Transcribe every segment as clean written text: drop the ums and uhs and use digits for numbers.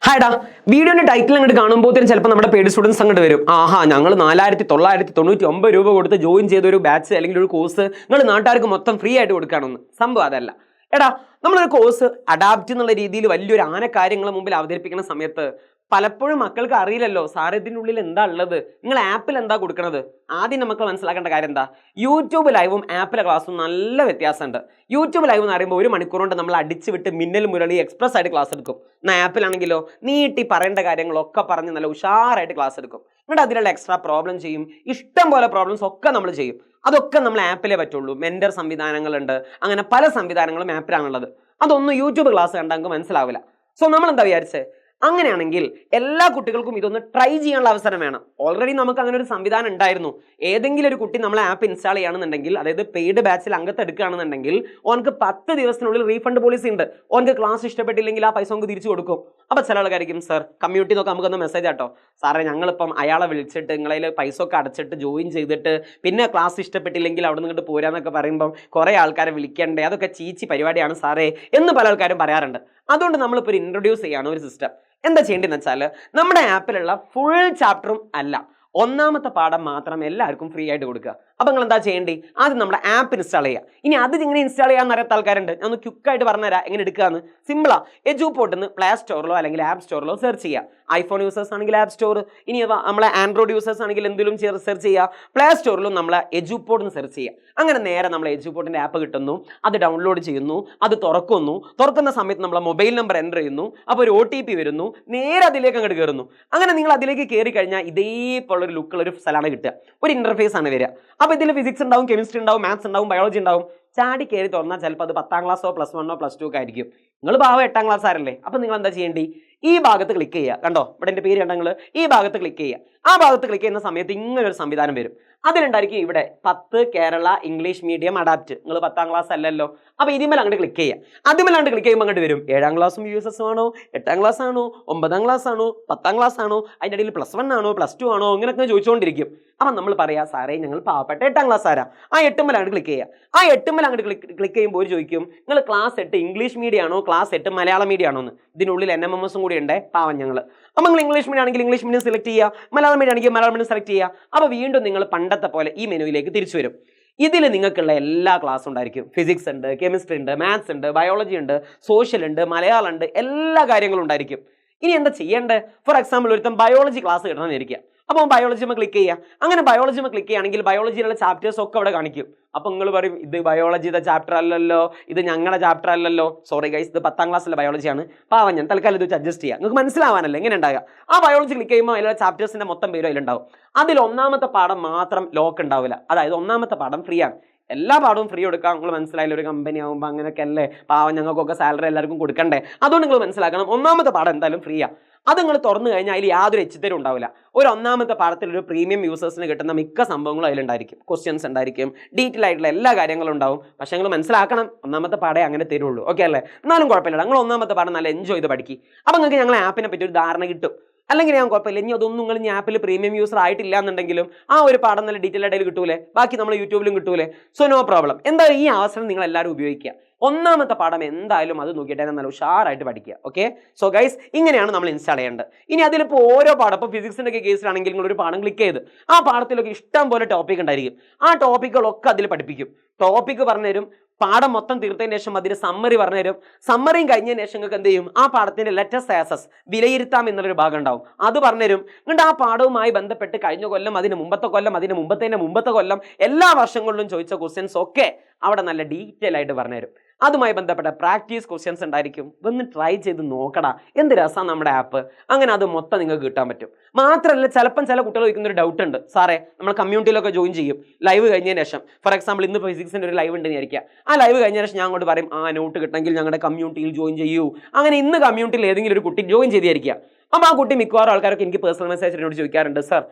ഹായ്ഡാ വീഡിയോന്റെ title അങ്ങോട്ട് കാണുമ്പോഴത്തേനും ചിലപ്പോൾ നമ്മുടെ പെയ്ഡ് സ്റ്റുഡൻസ് അങ്ങോട്ട് വരും. ആഹാ, ഞങ്ങൾ 4999 രൂപ കൊടുത്ത് ജോയിൻ ചെയ്ത ഒരു ബാച്ച് അല്ലെങ്കിൽ ഒരു കോഴ്സ് നിങ്ങൾ നാട്ടുകാർക്ക് മൊത്തം ഫ്രീ ആയിട്ട് കൊടുക്കുകയാണെന്ന്. സംഭവം അതല്ല. എടാ, നമ്മളൊരു കോഴ്സ് അഡാപ്റ്റ് എന്നുള്ള രീതിയിൽ വലിയൊരു കാര്യങ്ങളെ മുമ്പിൽ അവതരിപ്പിക്കുന്ന സമയത്ത് പലപ്പോഴും മക്കൾക്ക് അറിയില്ലല്ലോ സാർ ഇതിൻ്റെ ഉള്ളിൽ എന്താ ഉള്ളത്, നിങ്ങൾ ആപ്പിൽ എന്താ കൊടുക്കണത്. ആദ്യം നമുക്ക് മനസ്സിലാക്കേണ്ട കാര്യം എന്താ, യൂട്യൂബ് ലൈവും ആപ്പിലെ ക്ലാസ്സും നല്ല വ്യത്യാസമുണ്ട്. യൂട്യൂബ് ലൈവ് എന്ന് പറയുമ്പോൾ 1 മണിക്കൂർ കൊണ്ട് നമ്മൾ അടിച്ചു വിട്ട് മിന്നൽ മുരളി എക്സ്പ്രസ് ആയിട്ട് ക്ലാസ് എടുക്കും. എന്നാൽ ആപ്പിലാണെങ്കിലോ നീട്ടി പറയേണ്ട കാര്യങ്ങളൊക്കെ പറഞ്ഞ് നല്ല ഉഷാറായിട്ട് ക്ലാസ് എടുക്കും. എന്നിട്ട് അതിലുള്ള എക്സ്ട്രാ പ്രോബ്ലം ചെയ്യും, ഇഷ്ടം പോലെ പ്രോബ്ലംസ് ഒക്കെ നമ്മൾ ചെയ്യും. അതൊക്കെ നമ്മൾ ആപ്പിലേ പറ്റുള്ളൂ. മെന്റർ സംവിധാനങ്ങളുണ്ട്, അങ്ങനെ പല സംവിധാനങ്ങളും ആപ്പിലാണുള്ളത്. അതൊന്നും യൂട്യൂബ് ക്ലാസ് കണ്ടാൽ നമുക്ക് മനസ്സിലാവില്ല. സോ നമ്മൾ എന്താ വിചാരിച്ചേ, അങ്ങനെയാണെങ്കിൽ എല്ലാ കുട്ടികൾക്കും ഇതൊന്ന് ട്രൈ ചെയ്യാനുള്ള അവസരം വേണം. ഓൾറെഡി നമുക്ക് അങ്ങനെ ഒരു സംവിധാനം ഉണ്ടായിരുന്നു. ഏതെങ്കിലും ഒരു കുട്ടി നമ്മളെ ആപ്പ് ഇൻസ്റ്റാൾ ചെയ്യുകയാണെന്നുണ്ടെങ്കിൽ, അതായത് പെയ്ഡ് ബാച്ചിൽ അംഗത്തെടുക്കുകയാണെന്നുണ്ടെങ്കിൽ ഓനക്ക് 10 ദിവസത്തിനുള്ളിൽ റീഫണ്ട് പോളിസി ഉണ്ട്. ഓനക്ക് ക്ലാസ് ഇഷ്ടപ്പെട്ടില്ലെങ്കിൽ ആ പൈസ നമുക്ക് തിരിച്ചു കൊടുക്കും. അപ്പോൾ ചില ആൾക്കാരിക്കും, സർ കമ്മ്യൂണിറ്റി നോക്കാം നമുക്കൊന്ന് മെസ്സേജ് ആട്ടോ, സാറേ ഞങ്ങളിപ്പം അയാളെ വിളിച്ചിട്ട് നിങ്ങളതിൽ പൈസ ഒക്കെ അടച്ചിട്ട് ജോയിൻ ചെയ്തിട്ട് പിന്നെ ക്ലാസ് ഇഷ്ടപ്പെട്ടില്ലെങ്കിൽ അവിടെ നിന്നിട്ട് പോരാന്നൊക്കെ പറയുമ്പം കുറേ ആൾക്കാരെ വിളിക്കണ്ടേ, അതൊക്കെ ചീച്ചി പരിപാടിയാണ് സാറേ എന്ന് പല ആൾക്കാരും പറയാറുണ്ട്. അതുകൊണ്ട് നമ്മളിപ്പോൾ ഒരു ഇൻട്രൊഡ്യൂസ് ചെയ്യാണ് ഒരു സിസ്റ്റം. എന്താ ചെയ്യേണ്ടതെന്ന് വെച്ചാൽ, നമ്മുടെ ആപ്പിലുള്ള ഫുൾ ചാപ്റ്ററും അല്ല, ഒന്നാമത്തെ പാഠം മാത്രം എല്ലാവർക്കും ഫ്രീ ആയിട്ട് കൊടുക്കുക. അപ്പോൾ നിങ്ങൾ എന്താ ചെയ്യേണ്ടി, ആദ്യം നമ്മുടെ ആപ്പ് ഇൻസ്റ്റാൾ ചെയ്യുക. ഇനി അത് ഇങ്ങനെ ഇൻസ്റ്റാൾ ചെയ്യാൻ അറിയാത്ത ആൾക്കാരുണ്ട്, ഞാൻ ഒന്ന് ക്വിക്കായിട്ട് പറഞ്ഞുതരാം എങ്ങനെ എടുക്കുകയെന്ന്. സിമ്പിളാ, എജുപോർട്ടിൽ പ്ലേ സ്റ്റോറിലോ അല്ലെങ്കിൽ ആപ്പ് സ്റ്റോറിലോ സെർച്ച് ചെയ്യുക. ഐഫോൺ യൂസേഴ്സ് ആണെങ്കിൽ ആപ്പ് സ്റ്റോർ, ഇനി നമ്മളെ ആൻഡ്രോയിഡ് യൂസേഴ്സ് ആണെങ്കിൽ എന്തെങ്കിലും സെർച്ച് ചെയ്യുക. പ്ലേ സ്റ്റോറിലും നമ്മളെ എജുപോർട്ടിന് സെർച്ച് ചെയ്യുക. അങ്ങനെ നേരെ നമ്മൾ എജുപോർട്ടിൻ്റെ ആപ്പ് കിട്ടുന്നു, അത് ഡൗൺലോഡ് ചെയ്യുന്നു, അത് തുറക്കുന്നു. തുറക്കുന്ന സമയത്ത് നമ്മളെ മൊബൈൽ നമ്പർ എൻ്റർ ചെയ്യുന്നു, അപ്പോൾ ഒരു OTP വരുന്നു, നേരെ അതിലേക്ക് അങ്ങോട്ട് കയറുന്നു. അങ്ങനെ നിങ്ങൾ അതിലേക്ക് കയറി കഴിഞ്ഞാൽ ഇതേപോലുള്ള ഒരു ലുക്കുള്ള ഒരു സ്ഥലമാണ് കിട്ടുക, ഒരു ഇന്റർഫേസ് ആണ് വരിക. അപ്പോൾ ഇതിൽ ഫിസിക്സ് ഉണ്ടാവും, കെമിസ്ട്രി ഉണ്ടാവും, മാത്സ് ഉണ്ടാവും, ബയോളജി ഉണ്ടാവും. ചാടി കയറി തുറന്നാൽ ചിലപ്പോൾ അത് 10ാം ക്ലാസ്സോ +1 +2 ഒക്കെ ആയിരിക്കും. നിങ്ങൾ ഭാവം 8ാം ക്ലാസ് ആരല്ലേ. അപ്പോൾ നിങ്ങൾ എന്താ ചെയ്യേണ്ടി, ഈ ഭാഗത്ത് ക്ലിക്ക് ചെയ്യുക. കണ്ടോ, ഇവിടെ എൻ്റെ പേര് കണ്ടെങ്കിൽ ഈ ഭാഗത്ത് ക്ലിക്ക് ചെയ്യുക. ആ ഭാഗത്ത് ക്ലിക്ക് ചെയ്യുന്ന സമയത്ത് ഇങ്ങനൊരു സംവിധാനം വരും. അതിലുണ്ടായിരിക്കും ഇവിടെ 10 കേരള ഇംഗ്ലീഷ് മീഡിയം അഡാപ്റ്റ്. നിങ്ങൾ 10ാം ക്ലാസ് അല്ലല്ലോ, അപ്പോൾ ഇതിന്മേൽ അങ്ങോട്ട് ക്ലിക്ക് ചെയ്യുക. അതിന്മേലാണ്ട് ക്ലിക്ക് ചെയ്യുമ്പോൾ അങ്ങോട്ട് വരും 7ാം ക്ലാസ്സും USS ആണോ, 8ാം ക്ലാസ് ആണോ, 9ാം ക്ലാസ് ആണോ, 10ാം ക്ലാസ് ആണോ, അതിൻ്റെ ഇടയിൽ +1 ആണോ +2 ആണോ, ഇങ്ങനെയൊക്കെ ചോദിച്ചുകൊണ്ടിരിക്കും. അപ്പം നമ്മൾ പറയാം, സാറേ ഞങ്ങൾ പാവപ്പെട്ട 8ാം ക്ലാസ് ആരാ. ആ 8 അങ്ങോട്ട് ക്ലിക്ക് ചെയ്യുക. ആ 8 അങ്ങോട്ട് ക്ലിക്ക് ചെയ്യുമ്പോൾ ചോദിക്കും, നിങ്ങൾ ക്ലാസ് 8 ഇംഗ്ലീഷ് മീഡിയം ആണോ, ക്ലാസ് 8 മലയാളം മീഡിയം ആണോ എന്ന്. ഇതിനുള്ളിൽ NMMS കൂടി ഉണ്ട്, പാവം ഞങ്ങൾ. അപ്പോൾ നിങ്ങൾ ഇംഗ്ലീഷ് മീഡിയം ആണെങ്കിൽ ഇംഗ്ലീഷ് മീഡിയം സെലക്ട് ചെയ്യുക, മലയാളം മീഡിയം ആണെങ്കിൽ മലയാളം മീഡിയം സെലക്ട് ചെയ്യുക. അപ്പോൾ വീണ്ടും നിങ്ങൾ പണ്ടത്തെ പോലെ ഈ മെനുവിലേക്ക് തിരിച്ചു വരും. ഇതിൽ നിങ്ങൾക്കുള്ള എല്ലാ ക്ലാസ്സും ഉണ്ടായിരിക്കും. ഫിസിക്സ് ഉണ്ട്, കെമിസ്ട്രി ഉണ്ട്, മാത്സ് ഉണ്ട്, ബയോളജി ഉണ്ട്, സോഷ്യൽ ഉണ്ട്, മലയാളം ഉണ്ട്, എല്ലാ കാര്യങ്ങളും ഉണ്ടായിരിക്കും. ഇനി എന്താ ചെയ്യേണ്ടത്, ഫോർ എക്സാമ്പിൾ ഒരുത്തം ബയോളജി ക്ലാസ് കിട്ടണമെന്നിരിക്കുക. അപ്പോൾ ബയോളജിമ ക്ലിക്ക് ചെയ്യുക. അങ്ങനെ ബയോളജിമ ക്ലിക്ക് ചെയ്യുകയാണെങ്കിൽ ബയോളജിയിലുള്ള ചാപ്റ്റേഴ്സ് ഒക്കെ അവിടെ കാണിക്കും. അപ്പോൾ നിങ്ങൾ പറയും, ഇത് ബയോളജിയുടെ ചാപ്റ്റർ അല്ലല്ലോ, ഇത് ഞങ്ങളുടെ ചാപ്റ്റർ അല്ലല്ലോ. സോറി ഗൈസ്, ഇത് 10ാം ക്ലാസ്സിലെ ബയോളജിയാണ്. പാവം ഞാൻ തൽക്കാലം ഇത് വെച്ച് അഡ്ജസ്റ്റ് ചെയ്യാം, നിങ്ങൾക്ക് മനസ്സിലാവാനല്ലേ എങ്ങനെ ഉണ്ടാകുക. ആ ബയോളജി ക്ലിക്ക് ചെയ്യുമ്പോൾ അതിലുള്ള ചാപ്റ്റേഴ്സിൻ്റെ മൊത്തം പേരും അതിലുണ്ടാവും. അതിൽ 1ാമത്തെ പാഠം മാത്രം ലോക്ക് ഉണ്ടാവില്ല, അതായത് 1ാമത്തെ പാഠം ഫ്രീ ആണ്. എല്ലാ പാഠവും ഫ്രീ കൊടുക്കാം. നിങ്ങൾ മനസ്സിലായില്ല, ഒരു കമ്പനി ആകുമ്പോൾ അങ്ങനെയൊക്കെ അല്ലേ, പാവം ഞങ്ങൾക്കൊക്കെ സാലറി എല്ലാവർക്കും കൊടുക്കണ്ടേ. അതുകൊണ്ട് നിങ്ങൾ മനസ്സിലാക്കണം, 1ാമത്തെ പാഠം എന്തായാലും ഫ്രീ ആണ്. അത് നിങ്ങൾ തുറന്നു കഴിഞ്ഞാൽ അതിൽ യാതൊരു എച്ചിത്തരും ഉണ്ടാവില്ല. ഒരു 1ാമത്തെ പാഠത്തിൽ ഒരു പ്രീമിയം യൂസേഴ്സിന് കിട്ടുന്ന മിക്ക സംഭവങ്ങളും അതിലുണ്ടായിരിക്കും. ക്വസ്റ്റ്യൻസ് ഉണ്ടായിരിക്കും, ഡീറ്റെയിൽ ആയിട്ടുള്ള എല്ലാ കാര്യങ്ങളും ഉണ്ടാവും. പക്ഷേ നിങ്ങൾ മനസ്സിലാക്കണം, 1ാമത്തെ പാഠേ അങ്ങനെ തരുള്ളൂ. ഓക്കെ അല്ലേ, എന്നാലും കുഴപ്പമില്ല. നിങ്ങൾ 1ാമത്തെ പാഠം നല്ല എൻജോയ് ചെയ്ത് പഠിക്കും. അപ്പോൾ നിങ്ങൾക്ക് ഞങ്ങളെ ആപ്പിനെ പറ്റി ഒരു ധാരണ കിട്ടും. അല്ലെങ്കിൽ ഞാൻ കുഴപ്പമില്ല, ഇനി അതൊന്നും നിങ്ങൾ ഈ ആപ്പിൽ പ്രീമിയം യൂസർ ആയിട്ടില്ല എന്നുണ്ടെങ്കിലും ആ ഒരു പാഠം നല്ല ഡീറ്റെയിൽ ആയിട്ട് കിട്ടൂലേ, ബാക്കി നമ്മൾ യൂട്യൂബിലും കിട്ടൂലേ. So no problem. എന്തായാലും ഈ അവസരം നിങ്ങൾ എല്ലാവരും ഉപയോഗിക്കുക. 1ാമത്തെ പാഠം എന്തായാലും അത് നോക്കിയിട്ട് നല്ല ഉഷാറായിട്ട് പഠിക്കുക. ഓക്കെ, സോ ഗൈസ്, ഇങ്ങനെയാണ് നമ്മൾ ഇൻസ്റ്റാൾ ചെയ്യേണ്ടത്. ഇനി അതിലിപ്പോൾ ഓരോ പാഠം, ഇപ്പോൾ ഫിസിക്സിൻ്റെ ഒക്കെ കേസിലാണെങ്കിൽ നിങ്ങൾ ഒരു പാഠം ക്ലിക്ക് ചെയ്ത് ആ പാഠത്തിലൊക്കെ ഇഷ്ടം പോലെ ടോപ്പിക് ഉണ്ടായിരിക്കും. ആ ടോപ്പിക്കുകളൊക്കെ അതിൽ പഠിപ്പിക്കും. ടോപ്പിക്ക് പറഞ്ഞുതരും, പാഠം മൊത്തം തീർത്തതിന് ശേഷം അതിന് സമ്മറി പറഞ്ഞുതരും. സമ്മറിയും കഴിഞ്ഞതിന് ശേഷം നിങ്ങൾക്ക് എന്ത് ചെയ്യും, ആ പാഠത്തിന്റെ ലെറ്റസ്റ്റ് ആസസ് വിലയിരുത്താം എന്നുള്ളൊരു ഭാഗം ഉണ്ടാവും, അത് പറഞ്ഞുതരും. എന്നിട്ട് ആ പാഠവുമായി ബന്ധപ്പെട്ട് കഴിഞ്ഞ കൊല്ലം, അതിന് മുമ്പത്തെ കൊല്ലം, അതിന് മുമ്പത്തെ കൊല്ലം, എല്ലാ വർഷങ്ങളിലും ചോദിച്ച ക്വസ്റ്റ്യൻസ് ഒക്കെ അവിടെ നല്ല ഡീറ്റെയിൽ ആയിട്ട് പറഞ്ഞുതരും. അതുമായി ബന്ധപ്പെട്ട പ്രാക്ടീസ് ക്വസ്റ്റ്യൻസ് ഉണ്ടായിരിക്കും. ഒന്ന് ട്രൈ ചെയ്ത് നോക്കടാ, എന്ത് രസമാണ് നമ്മുടെ ആപ്പ്. അങ്ങനെ അത് മൊത്തം നിങ്ങൾക്ക് കിട്ടാൻ പറ്റും. മാത്രമല്ല, ചിലപ്പം ചില കുട്ടികൾ ചോദിക്കുന്നൊരു ഡൗട്ട് ഉണ്ട്, സാറേ നമ്മൾ കമ്മ്യൂണിറ്റിയിലൊക്കെ ജോയിൻ ചെയ്യും ലൈവ് കഴിഞ്ഞതിന് ശേഷം. ഫോർ എക്സാമ്പിൾ ഇന്ന് ഫിസിക്സിൻ്റെ ഒരു ലൈവ് ഉണ്ടെന്ന് വിചാരിക്കുക. ആ ലൈവ് കഴിഞ്ഞ ശേഷം ഞാൻ അങ്ങോട്ട് പറയും, ആ നോട്ട് കിട്ടണമെങ്കിൽ ഞങ്ങളുടെ കമ്മ്യൂണിറ്റിയിൽ ജോയിൻ ചെയ്യൂ. അങ്ങനെ ഇന്ന് കമ്മ്യൂണിറ്റിയിൽ ഏതെങ്കിലും ഒരു കുട്ടി ജോയിൻ ചെയ്തിരിക്കുക. അപ്പോൾ ആ കുട്ടി മിക്കവാറും ആൾക്കാരൊക്കെ എനിക്ക് പേഴ്സണൽ മെസ്സേജ് എന്നോട് ചോദിക്കാറുണ്ട്, സാർ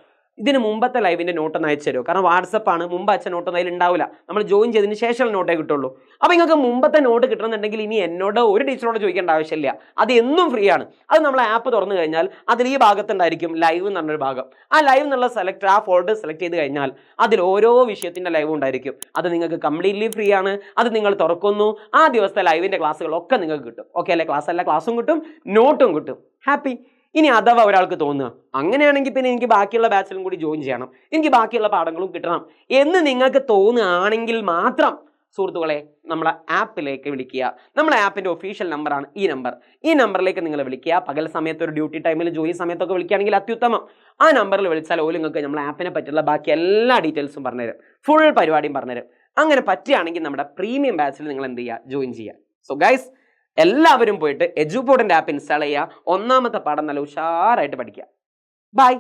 ഇതിന് മുമ്പത്തെ ലൈവിന്റെ നോട്ട് ഒന്ന് അയച്ചു തരുമോ? കാരണം വാട്സപ്പ് ആണ്, മുമ്പ് അയച്ച നോട്ടൊന്നും അതിൽ ഉണ്ടാവില്ല. നമ്മൾ ജോയിൻ ചെയ്തതിന് ശേഷം നോട്ടേ കിട്ടുള്ളൂ. അപ്പോൾ നിങ്ങൾക്ക് മുമ്പത്തെ നോട്ട് കിട്ടണമെന്നുണ്ടെങ്കിൽ ഇനി എന്നോട് ഒരു ടീച്ചറോട് ചോദിക്കേണ്ട ആവശ്യമില്ല. അത് എന്നും ഫ്രീ ആണ്. അത് നമ്മൾ ആപ്പ് തുറന്നു കഴിഞ്ഞാൽ അതിൽ ഈ ഭാഗത്തുണ്ടായിരിക്കും ലൈവ് എന്ന് പറഞ്ഞൊരു ഭാഗം. ആ ലൈവ് എന്നുള്ള സെലക്ട്, ആ ഫോൾഡർ സെലക്ട് ചെയ്ത് കഴിഞ്ഞാൽ അതിൽ ഓരോ വിഷയത്തിന്റെ ലൈവ് ഉണ്ടായിരിക്കും. അത് നിങ്ങൾക്ക് കംപ്ലീറ്റ്ലി ഫ്രീ ആണ്. അത് നിങ്ങൾ തുറക്കുന്നു, ആ ദിവസത്തെ ലൈവിന്റെ ക്ലാസ്സുകളൊക്കെ നിങ്ങൾക്ക് കിട്ടും. ഓക്കെ അല്ലേ? ക്ലാസ് അല്ല, ക്ലാസ്സും കിട്ടും, നോട്ടും കിട്ടും. ഹാപ്പി. ഇനി അഥവാ ഒരാൾക്ക് തോന്നുക അങ്ങനെയാണെങ്കിൽ പിന്നെ എനിക്ക് ബാക്കിയുള്ള ബാച്ചിലും കൂടി ജോയിൻ ചെയ്യണം, എനിക്ക് ബാക്കിയുള്ള പാഠങ്ങളും കിട്ടണം എന്ന് നിങ്ങൾക്ക് തോന്നുകയാണെങ്കിൽ മാത്രം സുഹൃത്തുക്കളെ നമ്മളെ ആപ്പിലേക്ക് വിളിക്കുക. നമ്മളെ ആപ്പിന്റെ ഒഫീഷ്യൽ നമ്പറാണ് ഈ നമ്പർ. ഈ നമ്പറിലേക്ക് നിങ്ങൾ വിളിക്കുക. പകൽ സമയത്ത് ഒരു ഡ്യൂട്ടി ടൈമിൽ ജോലി സമയത്തൊക്കെ വിളിക്കുകയാണെങ്കിൽ അത്യുത്തമം. ആ നമ്പറിൽ വിളിച്ചാൽ ഓല് നിങ്ങൾക്ക് നമ്മളെ ആപ്പിനെ പറ്റിയുള്ള ബാക്കി എല്ലാ ഡീറ്റെയിൽസും പറഞ്ഞുതരും, ഫുൾ പരിപാടിയും പറഞ്ഞുതരും. അങ്ങനെ പറ്റുകയാണെങ്കിൽ നമ്മുടെ പ്രീമിയം ബാച്ചിൽ നിങ്ങൾ എന്ത് ചെയ്യുക? ജോയിൻ ചെയ്യുക. സോ ഗൈസ്, എല്ലാവരും പോയിട്ട് എജുപോർട്ടിന്റെ ആപ്പ് ഇൻസ്റ്റാൾ ചെയ്യുക. ഒന്നാമത്തെ പാഠം നല്ല ഉഷാറായിട്ട് പഠിക്കുക. ബൈ.